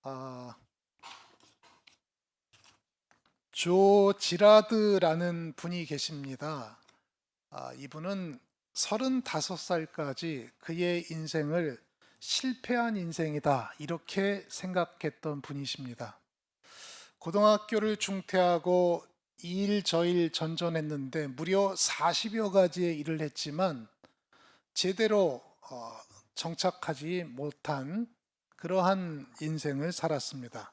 아, 조 지라드라는 분이 계십니다. 이분은 35살까지 그의 인생을 실패한 인생이다, 이렇게 생각했던 분이십니다. 고등학교를 중퇴하고 이일 저일 전전했는데 무려 40여 가지의 일을 했지만 제대로 정착하지 못한 그러한 인생을 살았습니다.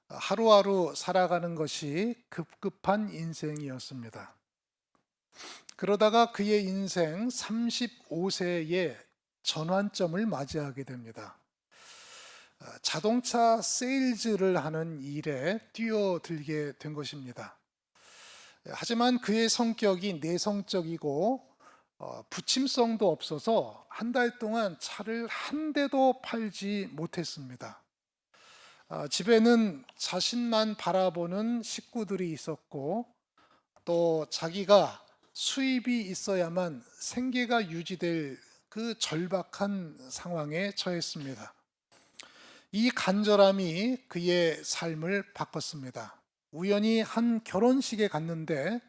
하루하루 살아가는 것이 급급한 인생이었습니다. 그러다가 그의 인생 35세에 전환점을 맞이하게 됩니다. 자동차 세일즈를 하는 일에 뛰어들게 된 것입니다. 하지만 그의 성격이 내성적이고 부침성도 없어서 한 달 동안 차를 한 대도 팔지 못했습니다. 집에는 자신만 바라보는 식구들이 있었고 또 자기가 수입이 있어야만 생계가 유지될 그 절박한 상황에 처했습니다. 이 간절함이 그의 삶을 바꿨습니다. 우연히 한 결혼식에 갔는데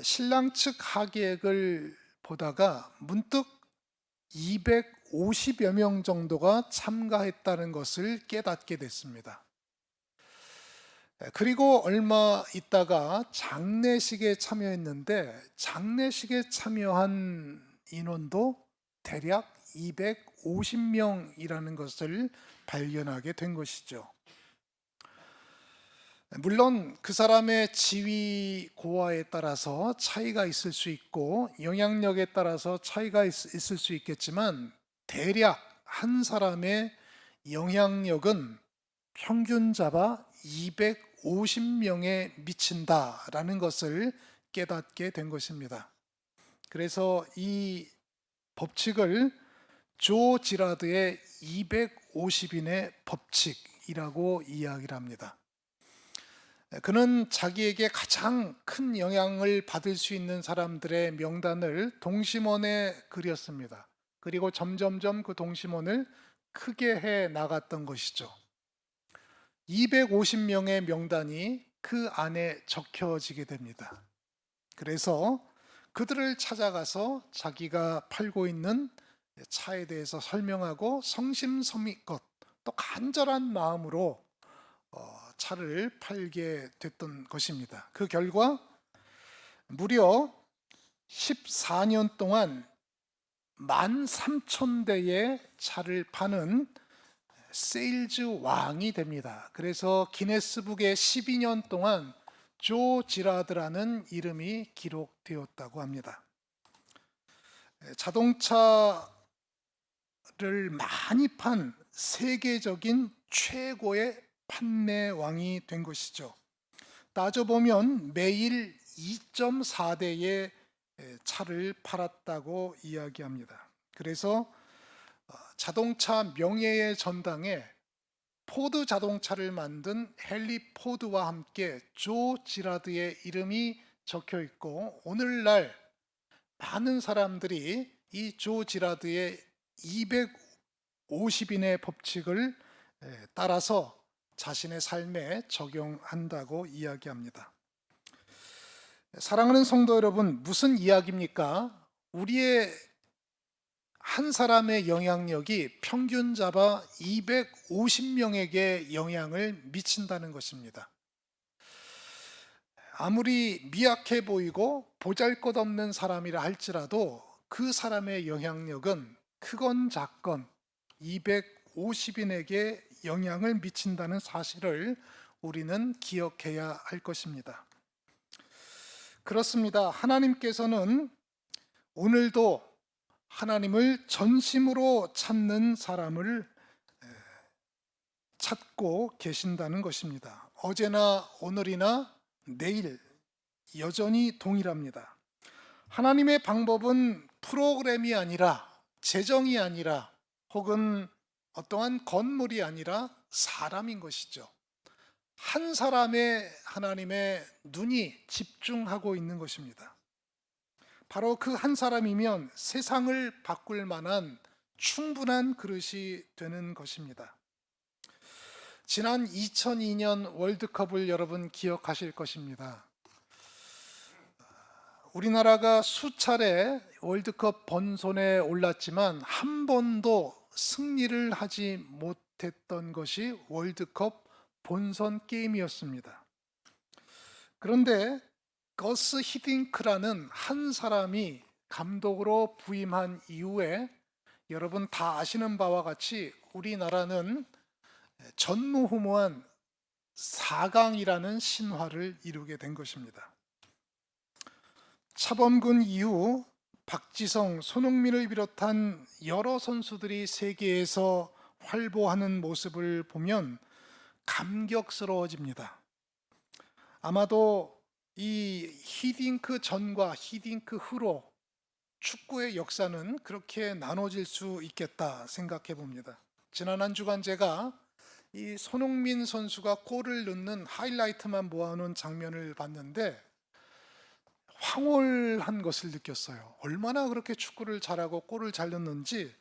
신랑 측 하객을 보다가 문득 250여 명 정도가 참가했다는 것을 깨닫게 됐습니다. 그리고 얼마 있다가 장례식에 참여했는데 장례식에 참여한 인원도 대략 250명이라는 것을 발견하게 된 것이죠. 물론 그 사람의 지위 고하에 따라서 차이가 있을 수 있고 영향력에 따라서 차이가 있을 수 있겠지만 대략 한 사람의 영향력은 평균 잡아 250명에 미친다라는 것을 깨닫게 된 것입니다. 그래서 이 법칙을 조 지라드의 250인의 법칙이라고 이야기를 합니다. 그는 자기에게 가장 큰 영향을 받을 수 있는 사람들의 명단을 동심원에 그렸습니다. 그리고 점점점 그 동심원을 크게 해 나갔던 것이죠. 250명의 명단이 그 안에 적혀지게 됩니다. 그래서 그들을 찾아가서 자기가 팔고 있는 차에 대해서 설명하고 성심성의껏 또 간절한 마음으로 차를 팔게 됐던 것입니다. 그 결과 무려 14년 동안 13,000대의 차를 파는 세일즈 왕이 됩니다. 그래서 기네스북에 12년 동안 조 지라드라는 이름이 기록되었다고 합니다. 자동차를 많이 판 세계적인 최고의 판매왕이 된 것이죠. 따져보면 매일 2.4대의 차를 팔았다고 이야기합니다. 그래서 자동차 명예의 전당에 포드 자동차를 만든 헨리 포드와 함께 조 지라드의 이름이 적혀 있고 오늘날 많은 사람들이 이 조 지라드의 250인의 법칙을 따라서 자신의 삶에 적용한다고 이야기합니다. 사랑하는 성도 여러분, 무슨 이야기입니까? 우리의 한 사람의 영향력이 평균 잡아 250명에게 영향을 미친다는 것입니다. 아무리 미약해 보이고 보잘것없는 사람이라 할지라도 그 사람의 영향력은 크건 작건 250인에게 영향을 미친다는 사실을 우리는 기억해야 할 것입니다. 그렇습니다. 하나님께서는 오늘도 하나님을 전심으로 찾는 사람을 찾고 계신다는 것입니다. 어제나 오늘이나 내일 여전히 동일합니다. 하나님의 방법은 프로그램이 아니라 재정이 아니라 혹은 어떠한 건물이 아니라 사람인 것이죠. 한 사람의 하나님의 눈이 집중하고 있는 것입니다. 바로 그 한 사람이면 세상을 바꿀 만한 충분한 그릇이 되는 것입니다. 지난 2002년 월드컵을 여러분 기억하실 것입니다. 우리나라가 수차례 월드컵 본선에 올랐지만 한 번도 승리를 하지 못했던 것이 월드컵 본선 게임이었습니다. 그런데 거스 히딩크라는 한 사람이 감독으로 부임한 이후에 여러분 다 아시는 바와 같이 우리나라는 전무후무한 4강이라는 신화를 이루게 된 것입니다. 차범근 이후 박지성, 손흥민을 비롯한 여러 선수들이 세계에서 활보하는 모습을 보면 감격스러워집니다. 아마도 이 히딩크 전과 히딩크 후로 축구의 역사는 그렇게 나눠질 수 있겠다 생각해 봅니다. 지난 한 주간 제가 이 손흥민 선수가 골을 넣는 하이라이트만 모아놓은 장면을 봤는데 황홀한 것을 느꼈어요. 얼마나 그렇게 축구를 잘하고 골을 잘 넣는지.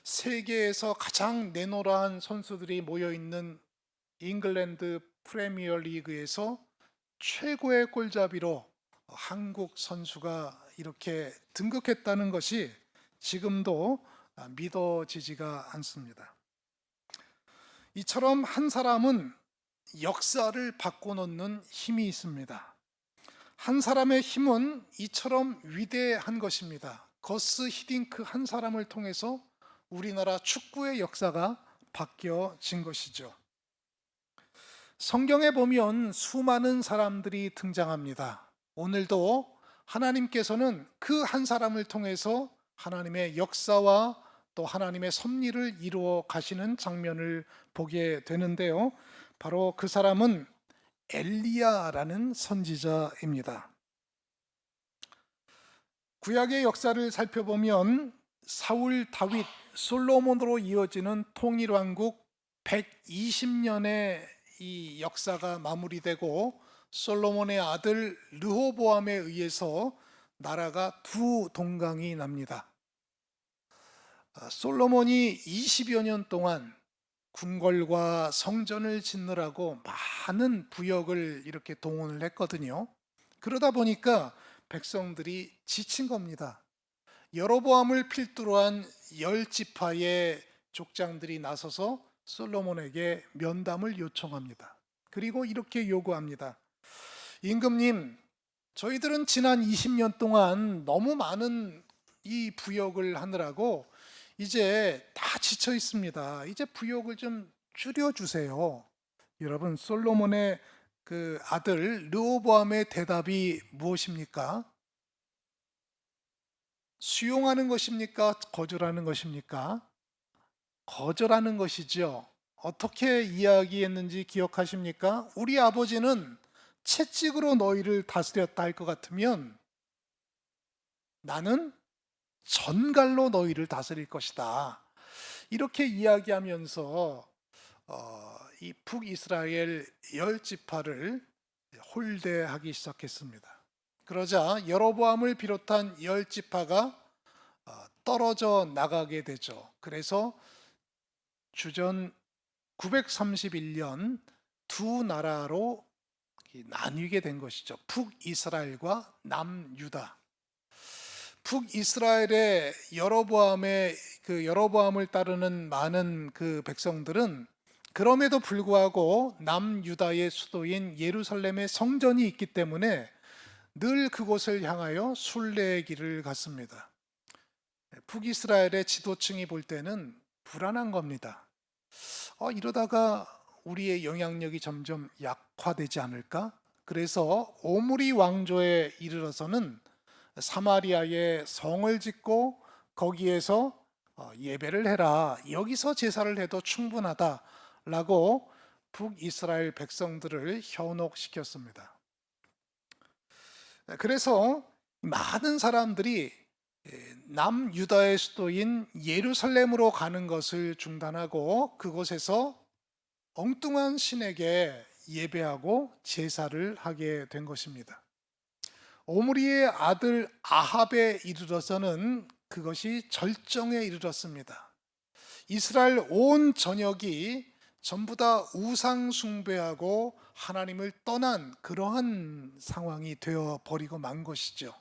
세계에서 가장 내노라한 선수들이 모여있는 잉글랜드 프리미어 리그에서 최고의 골잡이로 한국 선수가 이렇게 등극했다는 것이 지금도 믿어지지가 않습니다. 이처럼 한 사람은 역사를 바꿔놓는 힘이 있습니다. 한 사람의 힘은 이처럼 위대한 것입니다. 거스 히딩크 한 사람을 통해서 우리나라 축구의 역사가 바뀌어진 것이죠. 성경에 보면 수많은 사람들이 등장합니다. 오늘도 하나님께서는 그 한 사람을 통해서 하나님의 역사와 또 하나님의 섭리를 이루어 가시는 장면을 보게 되는데요. 바로 그 사람은 엘리야라는 선지자입니다. 구약의 역사를 살펴보면 사울, 다윗, 솔로몬으로 이어지는 통일왕국 120년의 이 역사가 마무리되고 솔로몬의 아들 르호보암에 의해서 나라가 두 동강이 납니다. 솔로몬이 20여 년 동안 궁궐과 성전을 짓느라고 많은 부역을 이렇게 동원을 했거든요. 그러다 보니까 백성들이 지친 겁니다. 여로보암을 필두로 한 10지파의 족장들이 나서서 솔로몬에게 면담을 요청합니다. 그리고 이렇게 요구합니다. 임금님, 저희들은 지난 20년 동안 너무 많은 이 부역을 하느라고 이제 다 지쳐 있습니다. 이제 부역을 좀 줄여주세요. 여러분, 솔로몬의 그 아들 르호보암의 대답이 무엇입니까? 수용하는 것입니까? 거절하는 것입니까? 거절하는 것이죠. 어떻게 이야기했는지 기억하십니까? 우리 아버지는 채찍으로 너희를 다스렸다 할 것 같으면 나는 전갈로 너희를 다스릴 것이다. 이렇게 이야기하면서 이 북이스라엘 10지파를 홀대하기 시작했습니다. 그러자 여로보암을 비롯한 10지파가 떨어져 나가게 되죠. 그래서 주전 931년 두 나라로 나뉘게 된 것이죠. 북이스라엘과 남유다. 북이스라엘의 여로보암을 따르는 많은 그 백성들은 그럼에도 불구하고 남유다의 수도인 예루살렘의 성전이 있기 때문에 늘 그곳을 향하여 순례의 길을 갔습니다. 북이스라엘의 지도층이 볼 때는 불안한 겁니다. 이러다가 우리의 영향력이 점점 약화되지 않을까? 그래서 오므리 왕조에 이르러서는 사마리아에 성을 짓고 거기에서 예배를 해라. 여기서 제사를 해도 충분하다라고 북이스라엘 백성들을 현혹시켰습니다. 그래서 많은 사람들이 남유다의 수도인 예루살렘으로 가는 것을 중단하고 그곳에서 엉뚱한 신에게 예배하고 제사를 하게 된 것입니다. 오므리의 아들 아합에 이르러서는 그것이 절정에 이르렀습니다. 이스라엘 온 전역이 전부 다 우상 숭배하고 하나님을 떠난 그러한 상황이 되어 버리고 만 것이죠.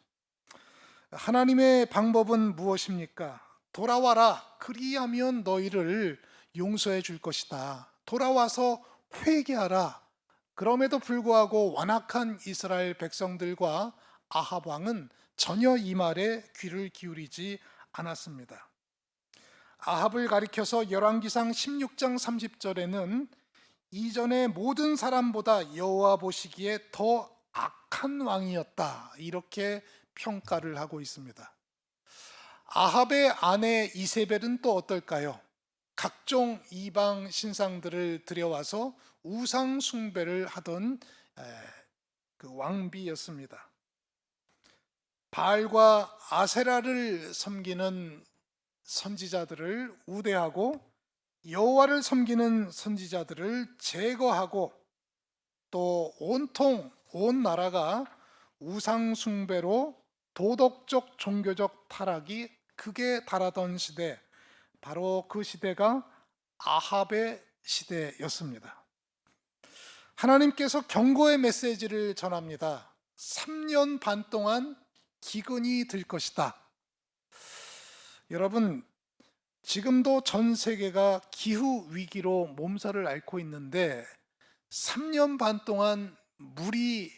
하나님의 방법은 무엇입니까? 돌아와라. 그리하면 너희를 용서해 줄 것이다. 돌아와서 회개하라. 그럼에도 불구하고 완악한 이스라엘 백성들과 아합 왕은 전혀 이 말에 귀를 기울이지 않았습니다. 아합을 가리켜서 열왕기상 16장 30절에는 이전의 모든 사람보다 여호와 보시기에 더 악한 왕이었다, 이렇게 평가를 하고 있습니다. 아합의 아내 이세벨은 또 어떨까요? 각종 이방 신상들을 들여와서 우상 숭배를 하던 그 왕비였습니다. 바알과 아세라를 섬기는 선지자들을 우대하고 여호와를 섬기는 선지자들을 제거하고 또 온통 온 나라가 우상 숭배로 도덕적 종교적 타락이 극에 달하던 시대, 바로 그 시대가 아합의 시대였습니다. 하나님께서 경고의 메시지를 전합니다. 3년 반 동안 기근이 들 것이다. 여러분, 지금도 전 세계가 기후 위기로 몸살을 앓고 있는데 3년 반 동안 물이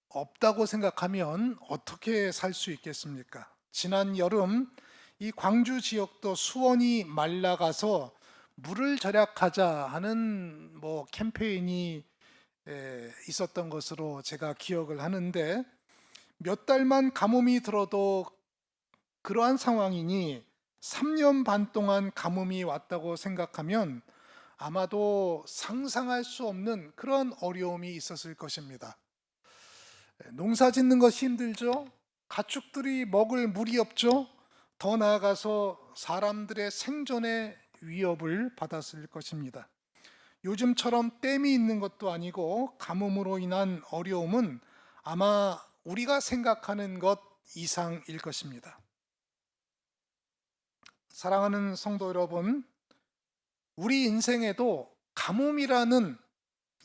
없다고 생각하면 어떻게 살 수 있겠습니까? 지난 여름 이 광주 지역도 수원이 말라가서 물을 절약하자 하는 캠페인이 있었던 것으로 제가 기억을 하는데, 몇 달만 가뭄이 들어도 그러한 상황이니 3년 반 동안 가뭄이 왔다고 생각하면 아마도 상상할 수 없는 그런 어려움이 있었을 것입니다. 농사 짓는 것이 힘들죠. 가축들이 먹을 물이 없죠. 더 나아가서 사람들의 생존의 위협을 받았을 것입니다. 요즘처럼 댐이 있는 것도 아니고 가뭄으로 인한 어려움은 아마 우리가 생각하는 것 이상일 것입니다. 사랑하는 성도 여러분, 우리 인생에도 가뭄이라는,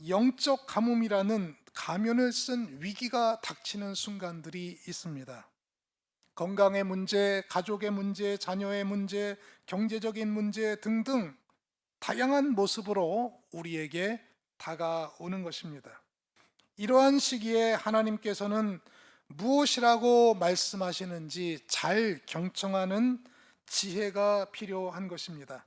영적 가뭄이라는 가면을 쓴 위기가 닥치는 순간들이 있습니다. 건강의 문제, 가족의 문제, 자녀의 문제, 경제적인 문제 등등 다양한 모습으로 우리에게 다가오는 것입니다. 이러한 시기에 하나님께서는 무엇이라고 말씀하시는지 잘 경청하는 지혜가 필요한 것입니다.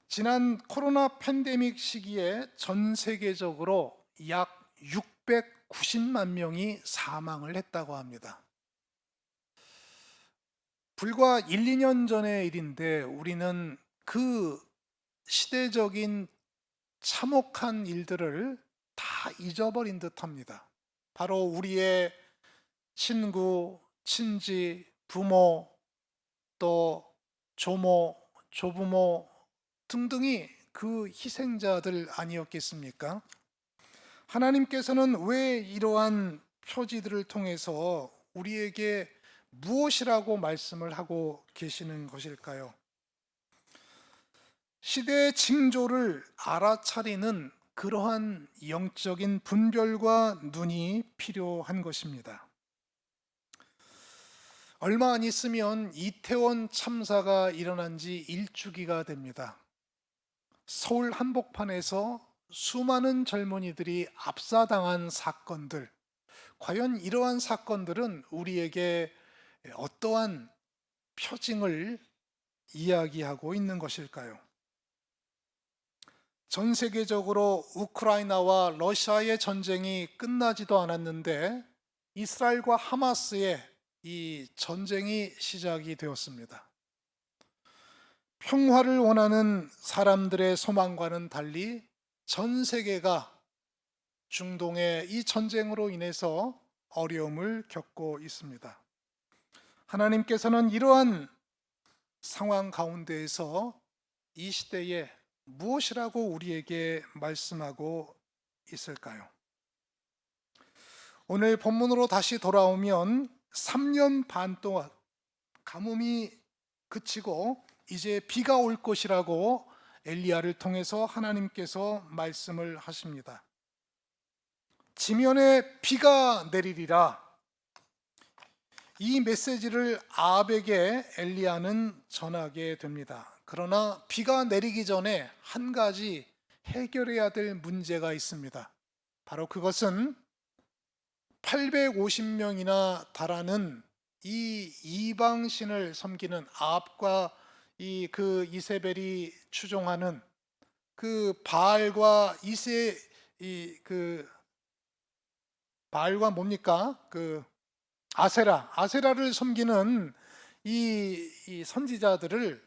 지난 코로나 팬데믹 시기에 전 세계적으로 약 690만 명이 사망을 했다고 합니다. 불과 1, 2년 전의 일인데 우리는 그 시대적인 참혹한 일들을 다 잊어버린 듯합니다. 바로 우리의 친구, 친지, 부모, 또 조모, 조부모 등등이 그 희생자들 아니었겠습니까? 하나님께서는 왜 이러한 표지들을 통해서 우리에게 무엇이라고 말씀을 하고 계시는 것일까요? 시대의 징조를 알아차리는 그러한 영적인 분별과 눈이 필요한 것입니다. 얼마 안 있으면 이태원 참사가 일어난 지 일주기가 됩니다. 서울 한복판에서 수많은 젊은이들이 압사당한 사건들, 과연 이러한 사건들은 우리에게 어떠한 표징을 이야기하고 있는 것일까요? 전 세계적으로 우크라이나와 러시아의 전쟁이 끝나지도 않았는데 이스라엘과 하마스의 이 전쟁이 시작이 되었습니다. 평화를 원하는 사람들의 소망과는 달리 전 세계가 중동의 이 전쟁으로 인해서 어려움을 겪고 있습니다. 하나님께서는 이러한 상황 가운데에서 이 시대에 무엇이라고 우리에게 말씀하고 있을까요? 오늘 본문으로 다시 돌아오면 3년 반 동안 가뭄이 그치고 이제 비가 올 것이라고 엘리야를 통해서 하나님께서 말씀을 하십니다. 지면에 비가 내리리라. 이 메시지를 아합에게 엘리야는 전하게 됩니다. 그러나 비가 내리기 전에 한 가지 해결해야 될 문제가 있습니다. 바로 그것은 850명이나 달하는 이 이방신을 섬기는 아합과 그 이세벨이 추종하는 그 바알과 바알과 뭡니까? 그 아세라를 섬기는 이 선지자들을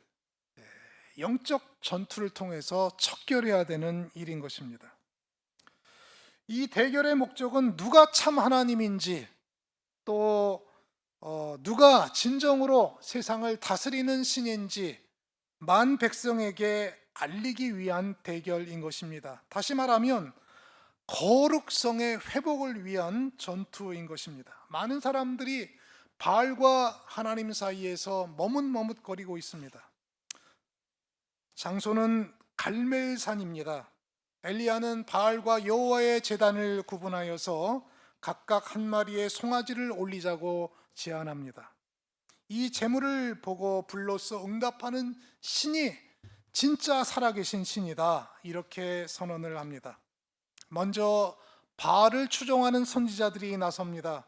영적 전투를 통해서 척결해야 되는 일인 것입니다. 이 대결의 목적은 누가 참 하나님인지, 또 누가 진정으로 세상을 다스리는 신인지 만 백성에게 알리기 위한 대결인 것입니다. 다시 말하면 거룩성의 회복을 위한 전투인 것입니다. 많은 사람들이 바알과 하나님 사이에서 머뭇머뭇거리고 있습니다. 장소는 갈멜산입니다. 엘리야는 바알과 여호와의 제단을 구분하여서 각각 한 마리의 송아지를 올리자고 제안합니다. 이 제물을 보고 불로써 응답하는 신이 진짜 살아계신 신이다, 이렇게 선언을 합니다. 먼저 바알을 추종하는 선지자들이 나섭니다.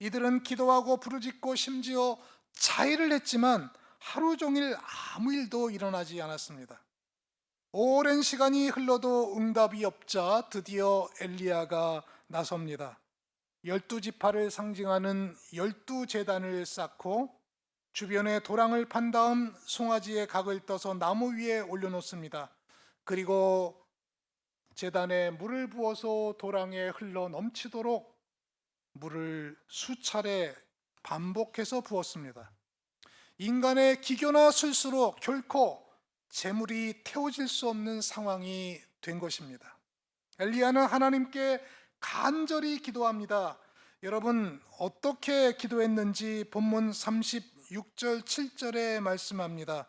이들은 기도하고 부르짖고 심지어 자해를 했지만 하루 종일 아무 일도 일어나지 않았습니다. 오랜 시간이 흘러도 응답이 없자 드디어 엘리야가 나섭니다. 12지파를 상징하는 12제단을 쌓고 주변에 도랑을 판 다음 송아지의 각을 떠서 나무 위에 올려놓습니다. 그리고 제단에 물을 부어서 도랑에 흘러 넘치도록 물을 수차례 반복해서 부었습니다. 인간의 기교나 술수로 결코 재물이 태워질 수 없는 상황이 된 것입니다. 엘리야는 하나님께 간절히 기도합니다. 여러분, 어떻게 기도했는지 본문 36절 7절에 말씀합니다.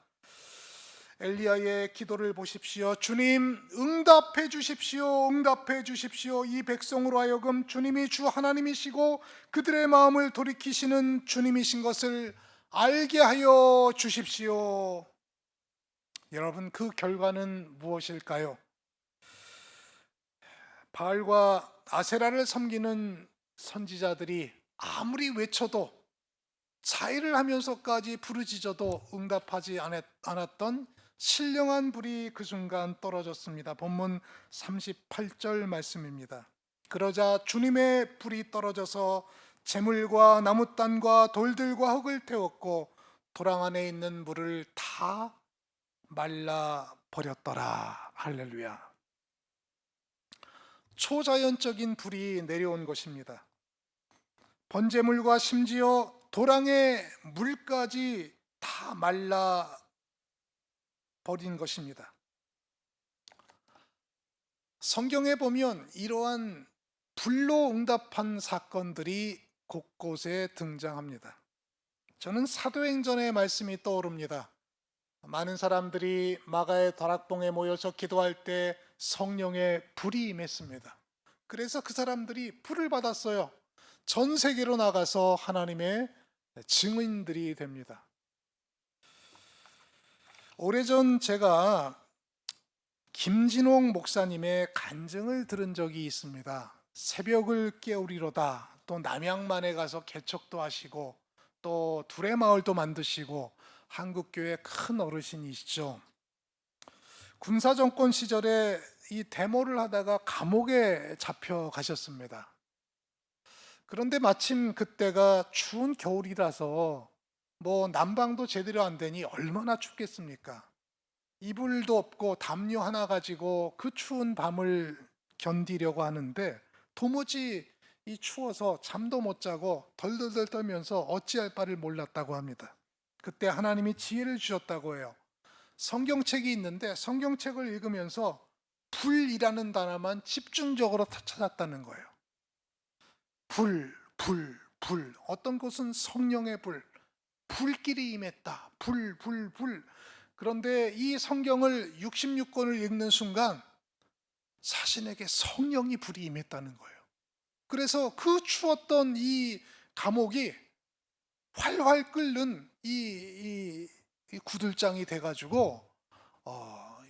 엘리야의 기도를 보십시오. 주님, 응답해 주십시오. 응답해 주십시오. 이 백성으로 하여금 주님이 주 하나님이시고 그들의 마음을 돌이키시는 주님이신 것을 알게 하여 주십시오. 여러분, 그 결과는 무엇일까요? 바알과 아세라를 섬기는 선지자들이 아무리 외쳐도, 자해를 하면서까지 부르짖어도 응답하지 않았던 신령한 불이 그 순간 떨어졌습니다. 본문 38절 말씀입니다. 그러자 주님의 불이 떨어져서 재물과 나무단과 돌들과 흙을 태웠고 도랑 안에 있는 물을 다 말라 버렸더라. 할렐루야. 초자연적인 불이 내려온 것입니다. 번제물과 심지어 도랑의 물까지 다 말라 버린 것입니다. 성경에 보면 이러한 불로 응답한 사건들이 곳곳에 등장합니다. 저는 사도행전의 말씀이 떠오릅니다. 많은 사람들이 마가의 다락봉에 모여서 기도할 때 성령의 불이 임했습니다. 그래서 그 사람들이 불을 받았어요. 전 세계로 나가서 하나님의 증인들이 됩니다. 오래전 제가 김진홍 목사님의 간증을 들은 적이 있습니다. 새벽을 깨우리로다, 또 남양만에 가서 개척도 하시고 또 두레마을도 만드시고 한국교회 큰 어르신이시죠. 군사정권 시절에 이 데모를 하다가 감옥에 잡혀가셨습니다. 그런데 마침 그때가 추운 겨울이라서 난방도 제대로 안 되니 얼마나 춥겠습니까? 이불도 없고 담요 하나 가지고 그 추운 밤을 견디려고 하는데 도무지 이 추워서 잠도 못 자고 덜덜덜 떨면서 어찌할 바를 몰랐다고 합니다. 그때 하나님이 지혜를 주셨다고 해요. 성경책이 있는데 성경책을 읽으면서 불이라는 단어만 집중적으로 찾았다는 거예요. 불. 어떤 곳은 성령의 불, 불길이 임했다. 불. 그런데 이 성경을 66권을 읽는 순간 자신에게 성령이 불이 임했다는 거예요. 그래서 그 추웠던 이 감옥이 활활 끓는 이 구들장이 돼가지고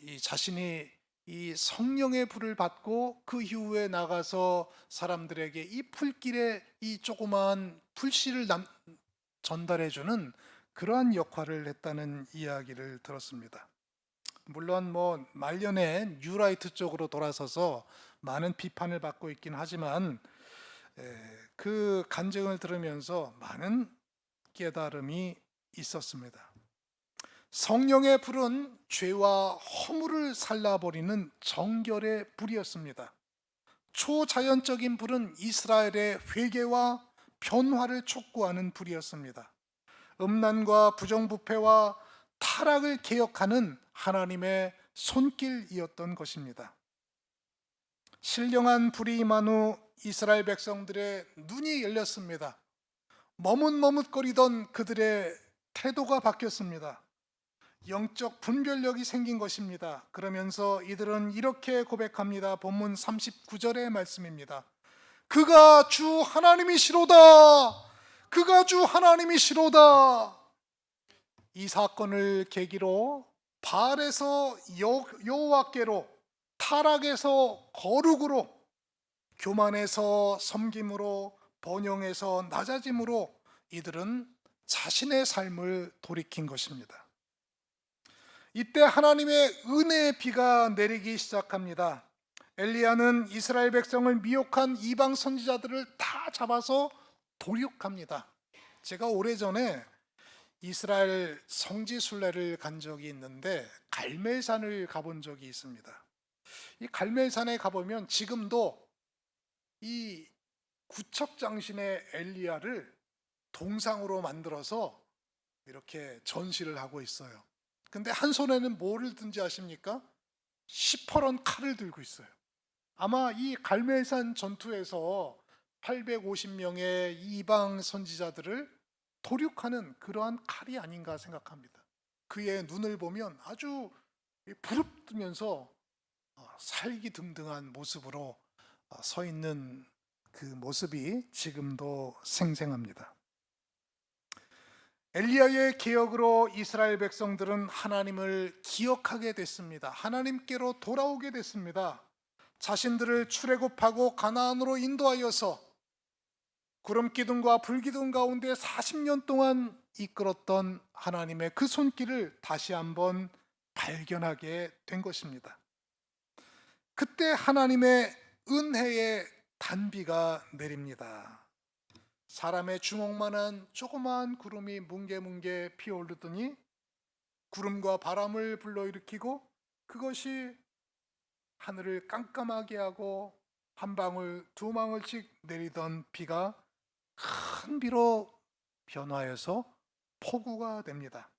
이 자신이 이 성령의 불을 받고 그 이후에 나가서 사람들에게 이 풀길에 이 조그마한 불씨를 전달해주는 그러한 역할을 했다는 이야기를 들었습니다. 물론 뭐 말년에 뉴라이트 쪽으로 돌아서서 많은 비판을 받고 있긴 하지만 그 간증을 들으면서 많은 깨달음이 있었습니다. 성령의 불은 죄와 허물을 살라버리는 정결의 불이었습니다. 초자연적인 불은 이스라엘의 회개와 변화를 촉구하는 불이었습니다. 음란과 부정부패와 타락을 개혁하는 하나님의 손길이었던 것입니다. 신령한 불이 임한 후 이스라엘 백성들의 눈이 열렸습니다. 머뭇머뭇거리던 그들의 태도가 바뀌었습니다. 영적 분별력이 생긴 것입니다. 그러면서 이들은 이렇게 고백합니다. 본문 39절의 말씀입니다. 그가 주 하나님이시로다. 그가 주 하나님이시로다. 이 사건을 계기로 바알에서 여호와께로, 타락에서 거룩으로, 교만에서 섬김으로, 번영에서 낮아짐으로 이들은 자신의 삶을 돌이킨 것입니다. 이때 하나님의 은혜의 비가 내리기 시작합니다. 엘리야는 이스라엘 백성을 미혹한 이방 선지자들을 다 잡아서 도륙합니다. 제가 오래전에 이스라엘 성지 순례를 간 적이 있는데 갈멜산을 가본 적이 있습니다. 이 갈멜산에 가보면 지금도 이 구척장신의 엘리야를 동상으로 만들어서 이렇게 전시를 하고 있어요. 근데 한 손에는 뭐를 든지 아십니까? 시퍼런 칼을 들고 있어요. 아마 이 갈멜산 전투에서 850명의 이방 선지자들을 도륙하는 그러한 칼이 아닌가 생각합니다. 그의 눈을 보면 아주 부릅뜨면서 살기등등한 모습으로 서 있는 그 모습이 지금도 생생합니다. 엘리야의 개혁으로 이스라엘 백성들은 하나님을 기억하게 됐습니다. 하나님께로 돌아오게 됐습니다. 자신들을 출애굽하고 가나안으로 인도하여서 구름 기둥과 불 기둥 가운데 40년 동안 이끌었던 하나님의 그 손길을 다시 한번 발견하게 된 것입니다. 그때 하나님의 은혜의 단비가 내립니다. 사람의 주먹만한 조그마한 구름이 뭉게뭉게 피어오르더니 구름과 바람을 불러일으키고 그것이 하늘을 깜깜하게 하고 한 방울 두 방울씩 내리던 비가 큰 비로 변화해서 폭우가 됩니다.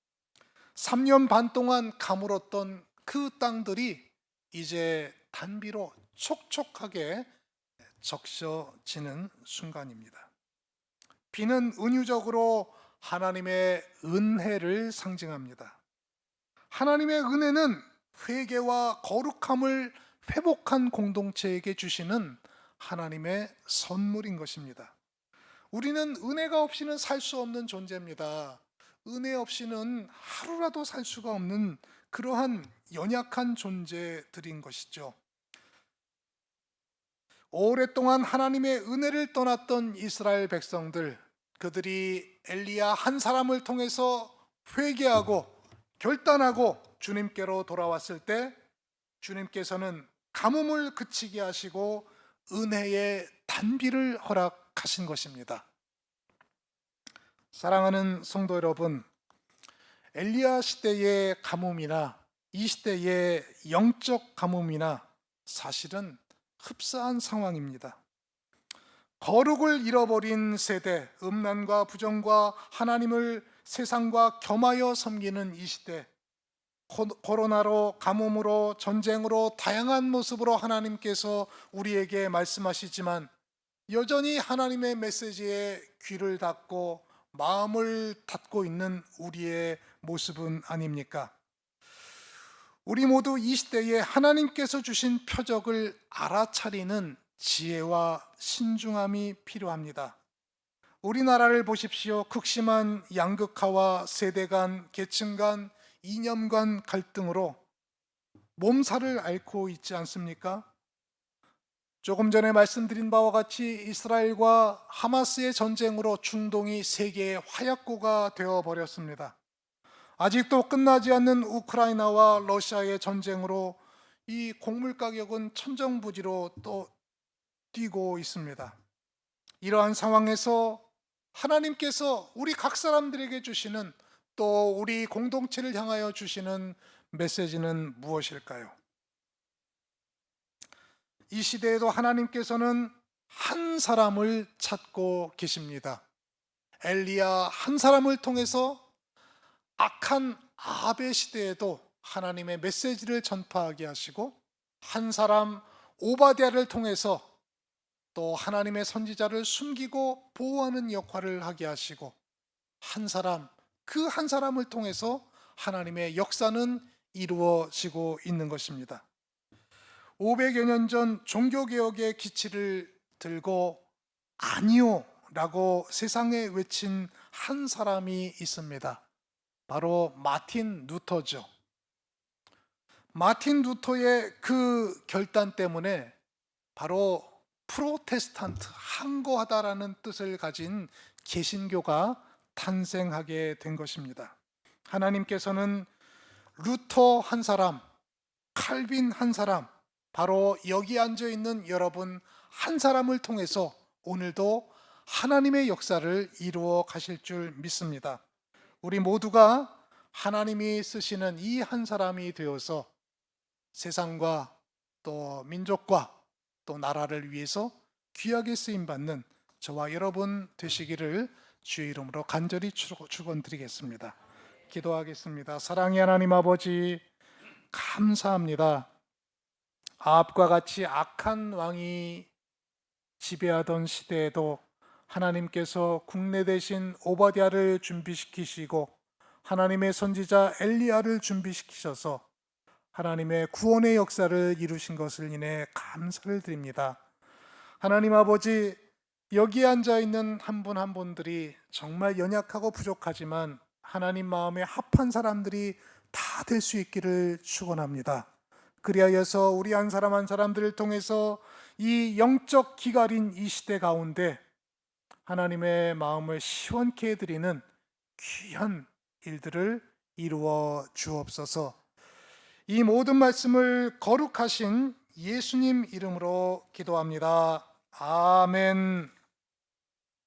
3년 반 동안 가물었던 그 땅들이 이제 단비로 촉촉하게 적셔지는 순간입니다. 비는 은유적으로 하나님의 은혜를 상징합니다. 하나님의 은혜는 회개와 거룩함을 회복한 공동체에게 주시는 하나님의 선물인 것입니다. 우리는 은혜가 없이는 살 수 없는 존재입니다. 은혜 없이는 하루라도 살 수가 없는 그러한 연약한 존재들인 것이죠. 오랫동안 하나님의 은혜를 떠났던 이스라엘 백성들, 그들이 엘리야 한 사람을 통해서 회개하고 결단하고 주님께로 돌아왔을 때 주님께서는 가뭄을 그치게 하시고 은혜의 단비를 허락하신 것입니다. 사랑하는 성도 여러분, 엘리야 시대의 가뭄이나 이 시대의 영적 가뭄이나 사실은 흡사한 상황입니다. 거룩을 잃어버린 세대, 음란과 부정과 하나님을 세상과 겸하여 섬기는 이 시대, 코로나로, 가뭄으로, 전쟁으로 다양한 모습으로 하나님께서 우리에게 말씀하시지만 여전히 하나님의 메시지에 귀를 닫고 마음을 닫고 있는 우리의 모습은 아닙니까? 우리 모두 이 시대에 하나님께서 주신 표적을 알아차리는 지혜와 신중함이 필요합니다. 우리나라를 보십시오. 극심한 양극화와 세대 간, 계층 간, 이념 간 갈등으로 몸살을 앓고 있지 않습니까? 조금 전에 말씀드린 바와 같이 이스라엘과 하마스의 전쟁으로 중동이 세계의 화약고가 되어버렸습니다. 아직도 끝나지 않는 우크라이나와 러시아의 전쟁으로 이 곡물 가격은 천정부지로 또 뛰고 있습니다. 이러한 상황에서 하나님께서 우리 각 사람들에게 주시는, 또 우리 공동체를 향하여 주시는 메시지는 무엇일까요? 이 시대에도 하나님께서는 한 사람을 찾고 계십니다. 엘리야 한 사람을 통해서 악한 아합의 시대에도 하나님의 메시지를 전파하게 하시고, 한 사람 오바댜를 통해서 또 하나님의 선지자를 숨기고 보호하는 역할을 하게 하시고, 한 사람, 그 한 사람을 통해서 하나님의 역사는 이루어지고 있는 것입니다. 500여 년 전 종교개혁의 기치를 들고 아니요 라고 세상에 외친 한 사람이 있습니다. 바로 마틴 루터죠. 마틴 루터의 그 결단 때문에 바로 프로테스탄트, 항거하다라는 뜻을 가진 개신교가 탄생하게 된 것입니다. 하나님께서는 루터 한 사람, 칼빈 한 사람, 바로 여기 앉아 있는 여러분 한 사람을 통해서 오늘도 하나님의 역사를 이루어 가실 줄 믿습니다. 우리 모두가 하나님이 쓰시는 이 한 사람이 되어서 세상과 또 민족과 또 나라를 위해서 귀하게 쓰임받는 저와 여러분 되시기를 주의 이름으로 간절히 축원드리겠습니다. 기도하겠습니다. 사랑의 하나님 아버지, 감사합니다. 아합과 같이 악한 왕이 지배하던 시대에도 하나님께서 국내 대신 오바댜를 준비시키시고 하나님의 선지자 엘리야를 준비시키셔서 하나님의 구원의 역사를 이루신 것을 인해 감사를 드립니다. 하나님 아버지, 여기에 앉아있는 한 분 한 분들이 정말 연약하고 부족하지만 하나님 마음에 합한 사람들이 다 될 수 있기를 축원합니다. 그리하여서 우리 한 사람 한 사람들을 통해서 이 영적 기갈인 이 시대 가운데 하나님의 마음을 시원케 해드리는 귀한 일들을 이루어 주옵소서. 이 모든 말씀을 거룩하신 예수님 이름으로 기도합니다. 아멘.